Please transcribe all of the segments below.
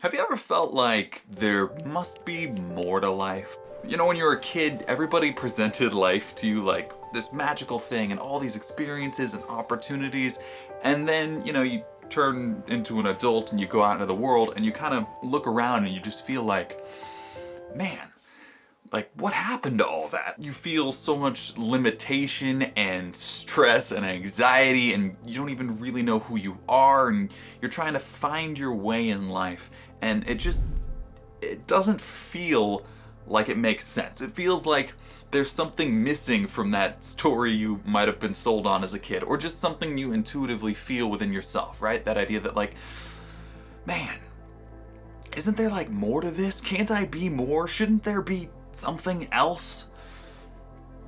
Have you ever felt like there must be more to life? You know, when you were a kid, everybody presented life to you like this magical thing and all these experiences and opportunities. And then, you turn into an adult and you go out into the world and you kind of look around and you just feel like, man, like what happened to all that? You feel so much limitation and stress and anxiety, and you don't even really know who you are, and you're trying to find your way in life, and it doesn't feel like it makes sense. It feels like there's something missing from that story you might have been sold on as a kid, or just something you intuitively feel within yourself, right? That idea that like, man, isn't there like more to this? Can't I be more? Shouldn't there be something else?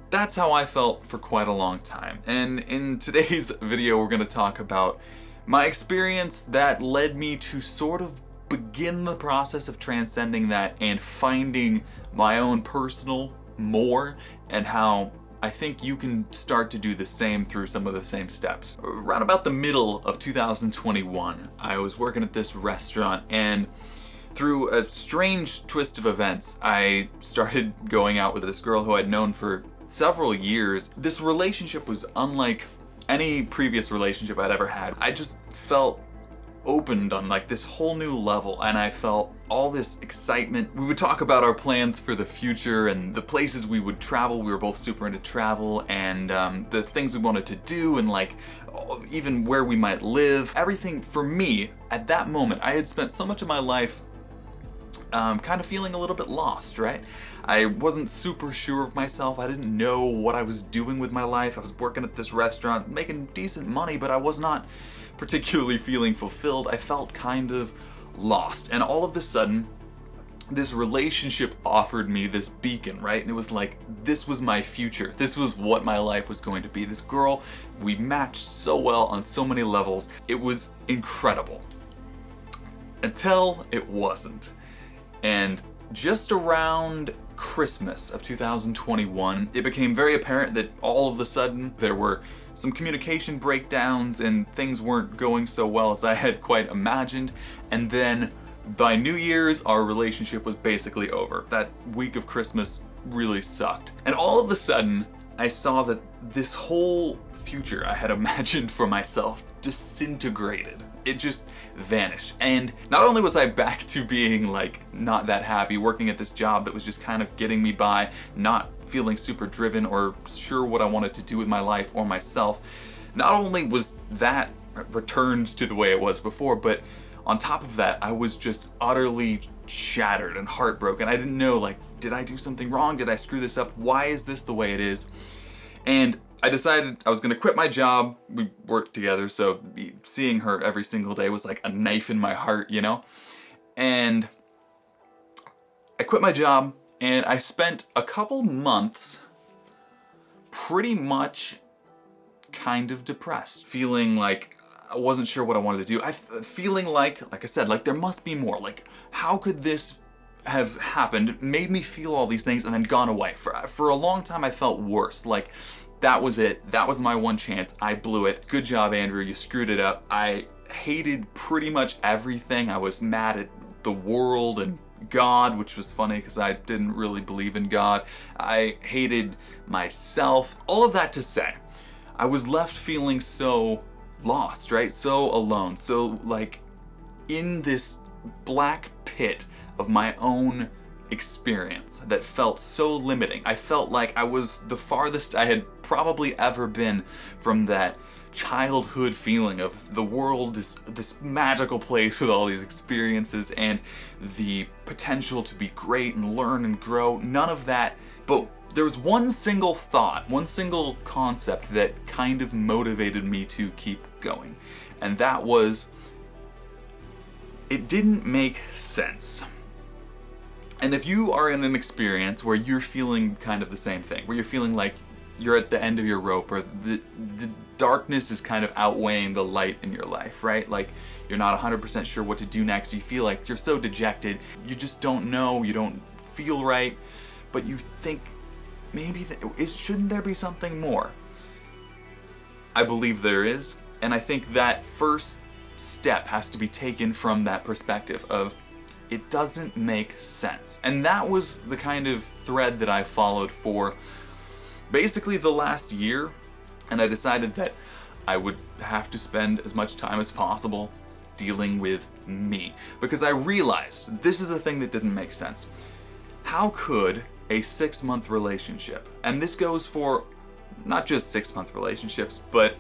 That's how I felt for quite a long time. And in today's video, we're gonna talk about my experience that led me to sort of begin the process of transcending that and finding my own personal more, and how I think you can start to do the same through some of the same steps. Around about the middle of 2021, I was working at this restaurant, and through a strange twist of events, I started going out with this girl who I'd known for several years. This relationship was unlike any previous relationship I'd ever had. I just felt opened on like this whole new level, and I felt all this excitement. We would talk about our plans for the future and the places we would travel. We were both super into travel, and the things we wanted to do, and like even where we might live. Everything for me at that moment. I had spent so much of my life kind of feeling a little bit lost, right? I wasn't super sure of myself. I didn't know what I was doing with my life. I was working at this restaurant, making decent money, but I was not particularly feeling fulfilled. I felt kind of lost. And all of a sudden, this relationship offered me this beacon, right? And it was like, this was my future. This was what my life was going to be. This girl, we matched so well on so many levels. It was incredible. Until it wasn't. And just around Christmas of 2021, it became very apparent that all of a sudden there were some communication breakdowns and things weren't going so well as I had quite imagined. And then by New Year's, our relationship was basically over. That week of Christmas really sucked. And all of a sudden, I saw that this whole future I had imagined for myself disintegrated. It just vanished. And not only was I back to being like not that happy, working at this job that was just kind of getting me by, not feeling super driven or sure what I wanted to do with my life or myself, not only was that returned to the way it was before, but on top of that, I was just utterly shattered and heartbroken. I didn't know, like, did I do something wrong? Did I screw this up? Why is this the way it is? And I decided I was gonna quit my job. We worked together, so seeing her every single day was like a knife in my heart, you know? And I quit my job, and I spent a couple months pretty much kind of depressed, feeling like I wasn't sure what I wanted to do. Feeling like I said, like there must be more. Like, how could this have happened, made me feel all these things and then gone away? For a long time I felt worse, like that was it, that was my one chance, I blew it. Good job, Andrew, you screwed it up. I hated pretty much everything. I was mad at the world and God, which was funny because I didn't really believe in God. I hated myself. All of that to say, I was left feeling so lost, right? So alone, so like in this black pit of my own experience that felt so limiting. I felt like I was the farthest I had probably ever been from that childhood feeling of the world is this magical place with all these experiences and the potential to be great and learn and grow. None of that, but there was one single thought, one single concept that kind of motivated me to keep going. And that was, it didn't make sense. And if you are in an experience where you're feeling kind of the same thing, where you're feeling like you're at the end of your rope, or the darkness is kind of outweighing the light in your life, right? Like you're not 100% sure what to do next. You feel like you're so dejected. You just don't know, you don't feel right, but you think maybe shouldn't there be something more? I believe there is, and I think that first step has to be taken from that perspective of, It doesn't make sense. And that was the kind of thread that I followed for basically the last year, and I decided that I would have to spend as much time as possible dealing with me, because I realized this is the thing that didn't make sense. How could a 6-month relationship, and this goes for not just 6-month relationships, but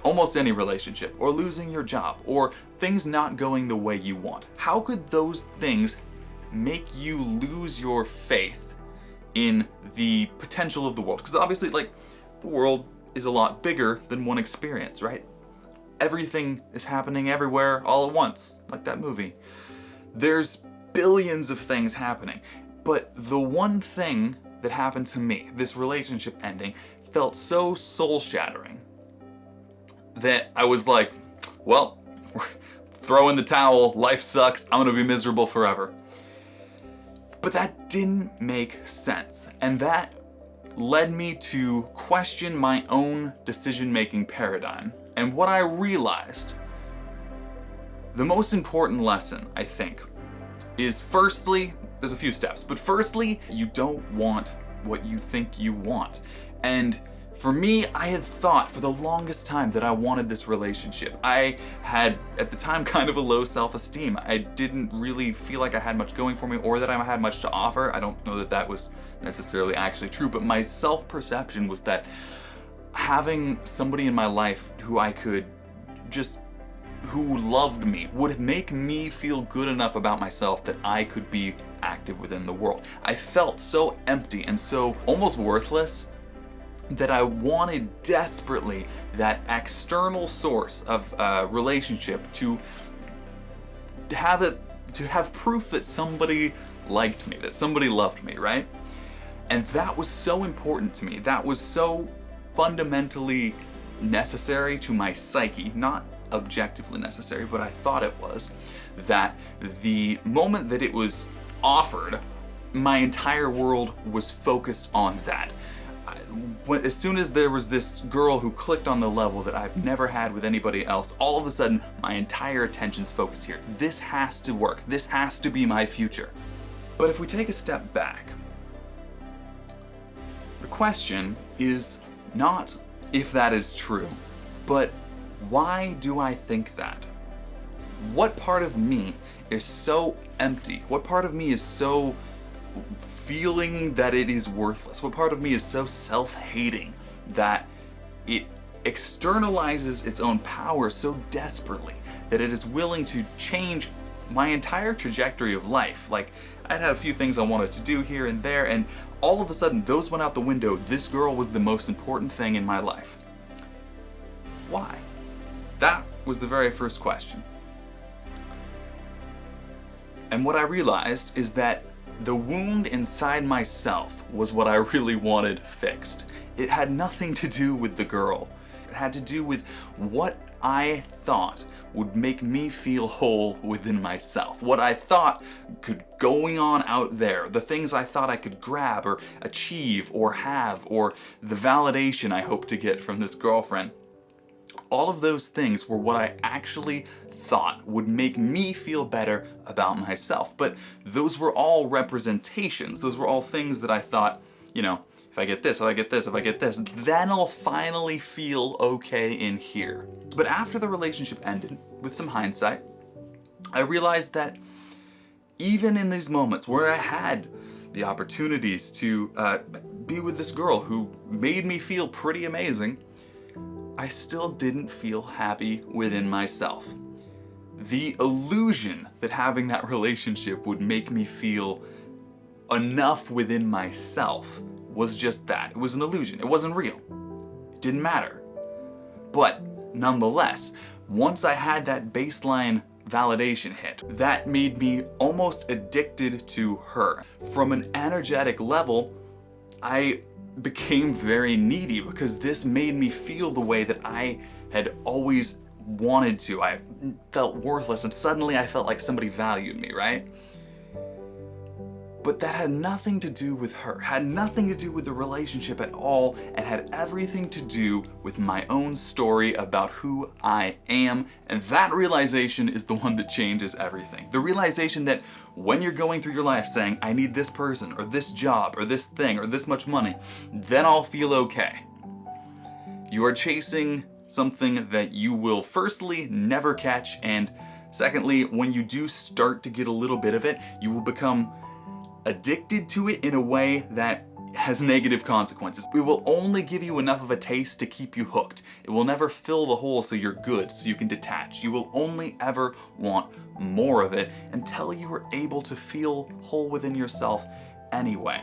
almost any relationship, or losing your job, or things not going the way you want, how could those things make you lose your faith in the potential of the world? Because obviously, like, the world is a lot bigger than one experience, right? Everything is happening everywhere all at once, like that movie. There's billions of things happening, but the one thing that happened to me, this relationship ending, felt so soul-shattering that I was like, well, throw in the towel, life sucks, I'm gonna be miserable forever. But that didn't make sense, and that led me to question my own decision-making paradigm. And what I realized, the most important lesson, I think, is firstly, there's a few steps, but firstly, you don't want what you think you want. And for me, I had thought for the longest time that I wanted this relationship. I had, at the time, kind of a low self-esteem. I didn't really feel like I had much going for me or that I had much to offer. I don't know that that was necessarily actually true, but my self-perception was that having somebody in my life who I could just, who loved me, would make me feel good enough about myself that I could be active within the world. I felt so empty and so almost worthless that I wanted desperately that external source of relationship to have proof that somebody liked me, that somebody loved me, right? And that was so important to me. That was so fundamentally necessary to my psyche, not objectively necessary, but I thought it was, that the moment that it was offered, my entire world was focused on that. As soon as there was this girl who clicked on the level that I've never had with anybody else, all of a sudden my entire attention's focused here. This has to work. This has to be my future. But if we take a step back, the question is not if that is true, but why do I think that? What part of me is so empty? What part of me is so feeling that it is worthless? What part of me is so self-hating that it externalizes its own power so desperately that it is willing to change my entire trajectory of life? Like, I'd had a few things I wanted to do here and there, and all of a sudden those went out the window. This girl was the most important thing in my life. Why? That was the very first question. And what I realized is that the wound inside myself was what I really wanted fixed. It had nothing to do with the girl. It had to do with what I thought would make me feel whole within myself. What I thought could going on out there, the things I thought I could grab or achieve or have, or the validation I hoped to get from this girlfriend. All of those things were what I actually thought would make me feel better about myself. But those were all representations. Those were all things that I thought, you know, if I get this, if I get this, if I get this, then I'll finally feel okay in here. But after the relationship ended, with some hindsight, I realized that even in these moments where I had the opportunities to be with this girl who made me feel pretty amazing, I still didn't feel happy within myself. The illusion that having that relationship would make me feel enough within myself was just that. It was an illusion. It wasn't real. It didn't matter. But nonetheless, once I had that baseline validation hit, that made me almost addicted to her. From an energetic level, I became very needy because this made me feel the way that I had always wanted to. I felt worthless and suddenly I felt like somebody valued me, right? But that had nothing to do with her, had nothing to do with the relationship at all, and had everything to do with my own story about who I am. And that realization is the one that changes everything. The realization that when you're going through your life saying, I need this person, or this job, or this thing, or this much money, then I'll feel okay. You are chasing something that you will firstly never catch, and secondly, when you do start to get a little bit of it, you will become addicted to it in a way that has negative consequences. It will only give you enough of a taste to keep you hooked. It will never fill the hole so you're good, so you can detach. You will only ever want more of it until you are able to feel whole within yourself anyway.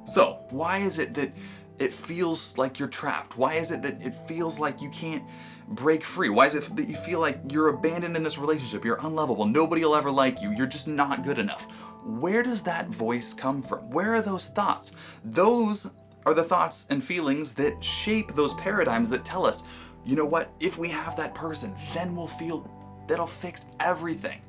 So, why is it that it feels like you're trapped? Why is it that it feels like you can't break free? Why is it that you feel like you're abandoned in this relationship? You're unlovable. Nobody will ever like you. You're just not good enough. Where does that voice come from? Where are those thoughts? Those are the thoughts and feelings that shape those paradigms that tell us, you know what, if we have that person, then we'll feel that'll fix everything.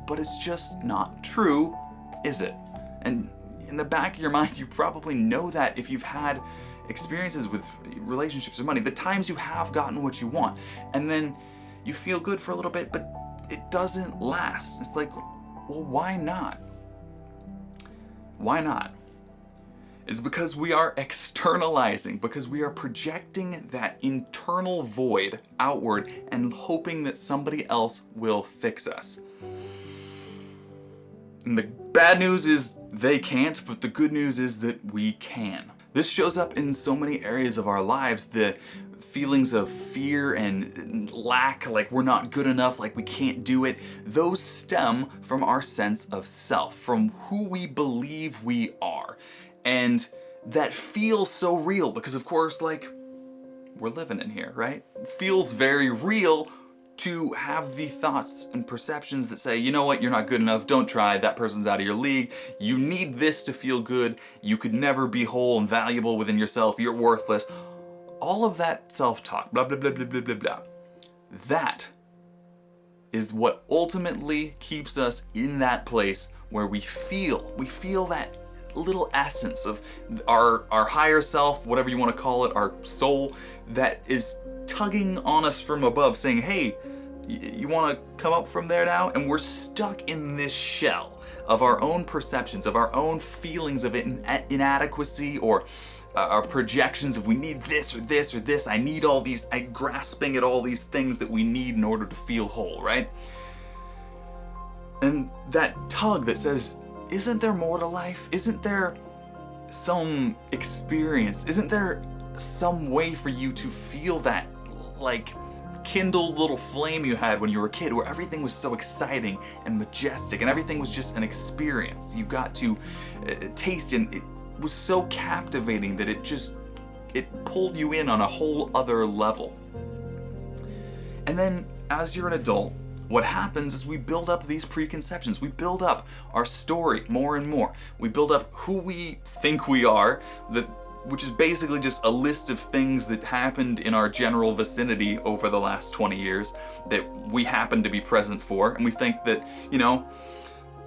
But it's just not true, is it? And in the back of your mind, you probably know that if you've had experiences with relationships or money, the times you have gotten what you want, and then you feel good for a little bit, but it doesn't last. It's like, well, why not? Why not? It's because we are externalizing, because we are projecting that internal void outward and hoping that somebody else will fix us. And the bad news is they can't, but the good news is that we can. This shows up in so many areas of our lives, the feelings of fear and lack, like we're not good enough, like we can't do it. Those stem from our sense of self, from who we believe we are. And that feels so real because, of course, like, we're living in here, right? It feels very real to have the thoughts and perceptions that say, you know what, you're not good enough, don't try, that person's out of your league, you need this to feel good, you could never be whole and valuable within yourself, you're worthless. All of that self-talk, blah, blah, blah, blah, blah, blah, blah. That is what ultimately keeps us in that place where we feel that little essence of our higher self, whatever you want to call it, our soul, that is tugging on us from above saying, hey, you want to come up from there now? And we're stuck in this shell of our own perceptions, of our own feelings of inadequacy, or our projections of we need this or this or this, I need all these, I'm grasping at all these things that we need in order to feel whole, right? And that tug that says, isn't there more to life? Isn't there some experience? Isn't there some way for you to feel that, like, kindled little flame you had when you were a kid, where everything was so exciting and majestic and everything was just an experience you got to taste, and it was so captivating that it pulled you in on a whole other level. And then as you're an adult, what happens is we build up these preconceptions. We build up our story more and more. We build up who we think we are, which is basically just a list of things that happened in our general vicinity over the last 20 years that we happen to be present for. And we think that, you know,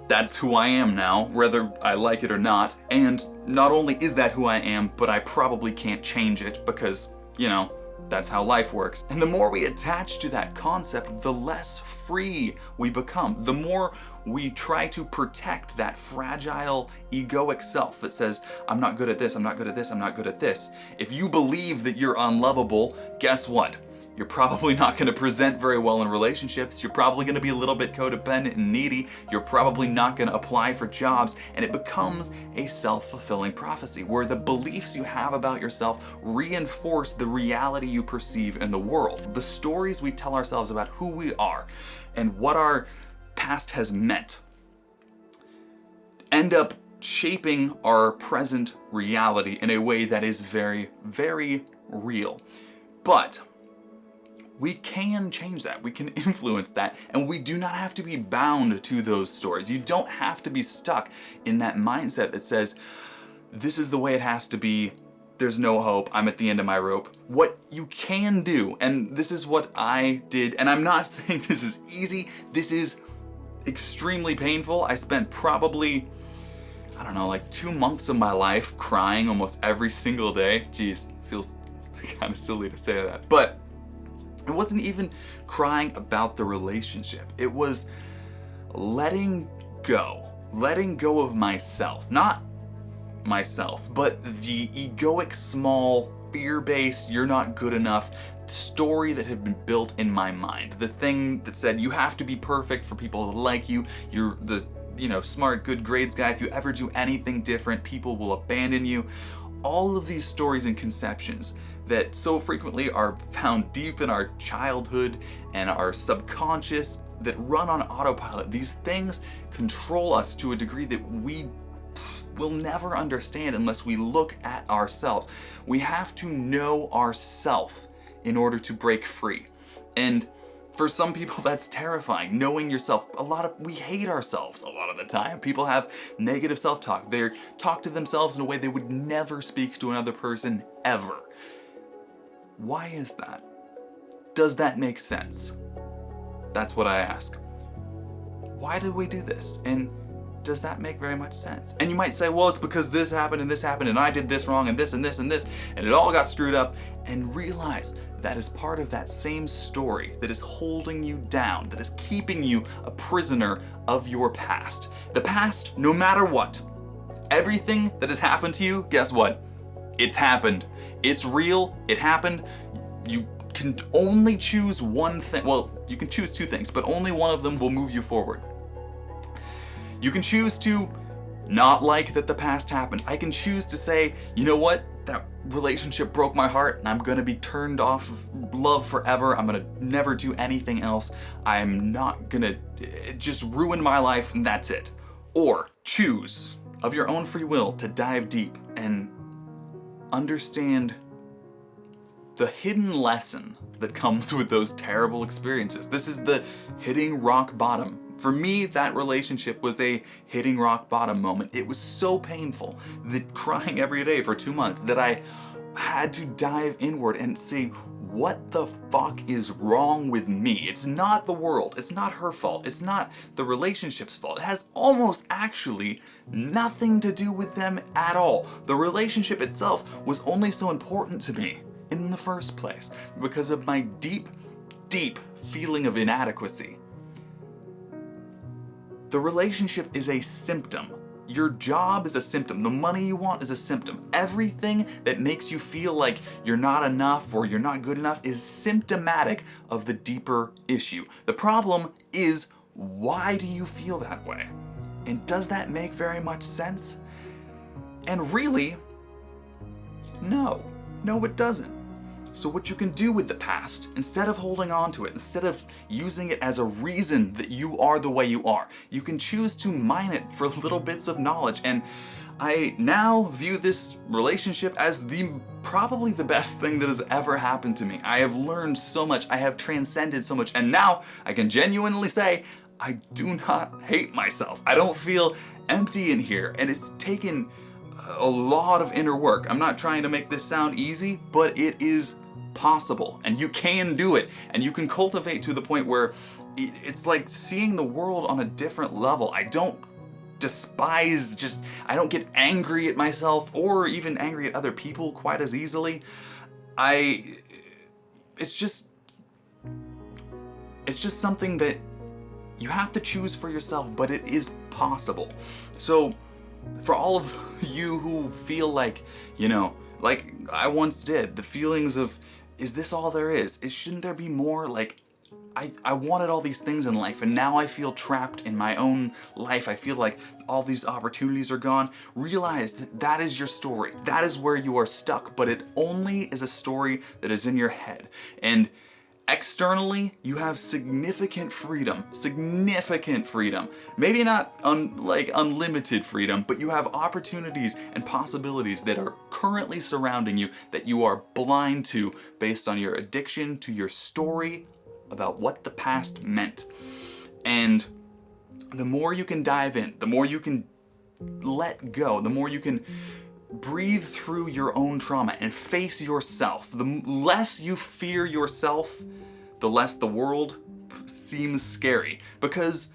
that's who I am now, whether I like it or not. And not only is that who I am, but I probably can't change it because, you know, that's how life works. And the more we attach to that concept, the less free we become. The more we try to protect that fragile egoic self that says, I'm not good at this, I'm not good at this, I'm not good at this. If you believe that you're unlovable, guess what? You're probably not going to present very well in relationships. You're probably going to be a little bit codependent and needy. You're probably not going to apply for jobs. And it becomes a self-fulfilling prophecy where the beliefs you have about yourself reinforce the reality you perceive in the world. The stories we tell ourselves about who we are and what our past has meant end up shaping our present reality in a way that is very, very real. But we can change that, we can influence that, and we do not have to be bound to those stories. You don't have to be stuck in that mindset that says, this is the way it has to be, there's no hope, I'm at the end of my rope. What you can do, and this is what I did, and I'm not saying this is easy, extremely painful. I spent probably, I don't know, like 2 months of my life crying almost every single day. Jeez, feels kind of silly to say that. But it wasn't even crying about the relationship. It was letting go of myself. Not myself, but the egoic, small, fear-based, you're not good enough story that had been built in my mind. The thing that said you have to be perfect for people to like you. You're the, smart, good grades guy. If you ever do anything different, people will abandon you. All of these stories and conceptions that so frequently are found deep in our childhood and our subconscious that run on autopilot. These things control us to a degree that we will never understand unless we look at ourselves. We have to know ourselves in order to break free. And for some people that's terrifying, knowing yourself. We hate ourselves a lot of the time. People have negative self-talk. They talk to themselves in a way they would never speak to another person ever. Why is that? Does that make sense? That's what I ask. Why do we do this? And does that make very much sense? And you might say, well, it's because this happened and I did this wrong and this and this and this, and it all got screwed up. And realize that is part of that same story that is holding you down, that is keeping you a prisoner of your past. The past, no matter what, everything that has happened to you, guess what? It's happened. It's real. It happened. You can only choose one thing. Well, you can choose two things, but only one of them will move you forward. You can choose to not like that the past happened. I can choose to say, you know what? That relationship broke my heart and I'm gonna be turned off of love forever. I'm gonna never do anything else. I'm not gonna just ruin my life and that's it. Or choose of your own free will to dive deep and understand the hidden lesson that comes with those terrible experiences. This is the hitting rock bottom. For me, that relationship was a hitting rock bottom moment. It was so painful that crying every day for 2 months that I had to dive inward and see what the fuck is wrong with me. It's not the world. It's not her fault. It's not the relationship's fault. It has almost actually nothing to do with them at all. The relationship itself was only so important to me in the first place because of my deep, deep feeling of inadequacy. The relationship is a symptom. Your job is a symptom. The money you want is a symptom. Everything that makes you feel like you're not enough or you're not good enough is symptomatic of the deeper issue. The problem is, why do you feel that way? And does that make very much sense? And really, no. No, it doesn't. So what you can do with the past, instead of holding on to it, instead of using it as a reason that you are the way you are, you can choose to mine it for little bits of knowledge. And I now view this relationship as probably the best thing that has ever happened to me. I have learned so much, I have transcended so much, and now I can genuinely say I do not hate myself. I don't feel empty in here, and it's taken a lot of inner work. I'm not trying to make this sound easy, but it is possible, and you can do it, and you can cultivate to the point where it's like seeing the world on a different level. I don't despise, I don't get angry at myself or even angry at other people quite as easily. It's just something that you have to choose for yourself, but it is possible. So for all of you who feel like, like I once did, the feelings of, is this all there is? Shouldn't there be more? Like, I wanted all these things in life and now I feel trapped in my own life. I feel like all these opportunities are gone. Realize that that is your story. That is where you are stuck, but it only is a story that is in your head. And externally, you have significant freedom. Maybe not unlimited freedom, but you have opportunities and possibilities that are currently surrounding you that you are blind to based on your addiction to your story about what the past meant. And the more you can dive in, the more you can let go, the more you can breathe through your own trauma and face yourself. The less you fear yourself, the less the world seems scary. Because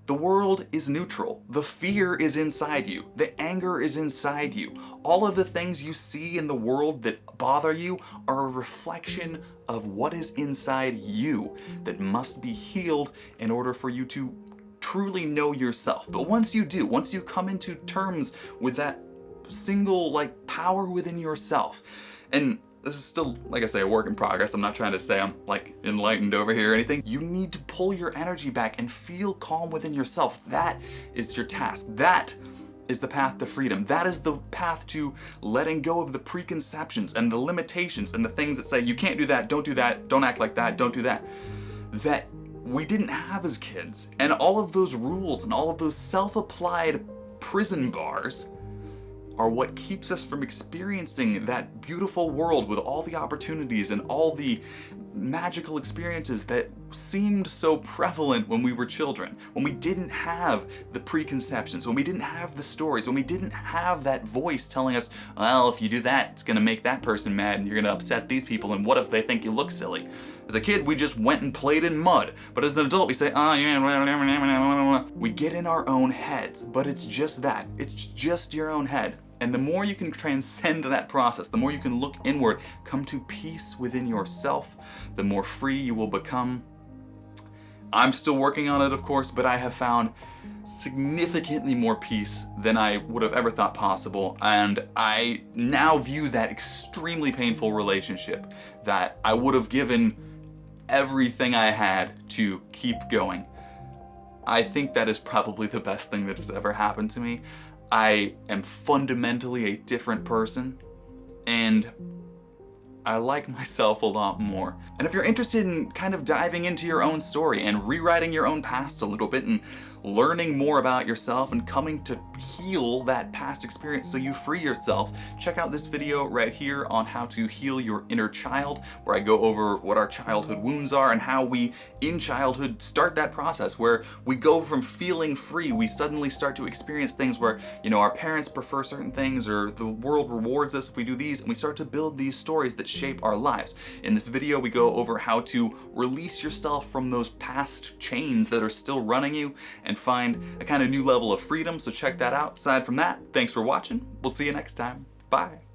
The world is neutral. The fear is inside you. The anger is inside you. All of the things you see in the world that bother you are a reflection of what is inside you that must be healed in order for you to truly know yourself. But once you do, once you come into terms with that single power within yourself, and this is still, like I say, a work in progress. I'm not trying to say I'm enlightened over here or anything. You need to pull your energy back and feel calm within yourself. That is your task. That is the path to freedom. That is the path to letting go of the preconceptions and the limitations and the things that say you can't do that, don't act like that, don't do that. That we didn't have as kids. And all of those rules and all of those self-applied prison bars are what keeps us from experiencing that beautiful world with all the opportunities and all the magical experiences that seemed so prevalent when we were children, when we didn't have the preconceptions, when we didn't have the stories, when we didn't have that voice telling us, well, if you do that, it's gonna make that person mad and you're gonna upset these people, and what if they think you look silly? As a kid, we just went and played in mud, but as an adult, we say, oh yeah, we get in our own heads, but it's just that. It's just your own head. And the more you can transcend that process, the more you can look inward, come to peace within yourself, the more free you will become. I'm still working on it, of course, but I have found significantly more peace than I would have ever thought possible. And I now view that extremely painful relationship that I would have given everything I had to keep going. I think that is probably the best thing that has ever happened to me. I am fundamentally a different person, and I like myself a lot more. And if you're interested in kind of diving into your own story and rewriting your own past a little bit and learning more about yourself and coming to heal that past experience so you free yourself, check out this video right here on how to heal your inner child, where I go over what our childhood wounds are and how we, in childhood, start that process where we go from feeling free, we suddenly start to experience things where, our parents prefer certain things or the world rewards us if we do these, and we start to build these stories that shape our lives. In this video, we go over how to release yourself from those past chains that are still running you and find a kind of new level of freedom, so check that out. Aside from that, thanks for watching. We'll see you next time. Bye.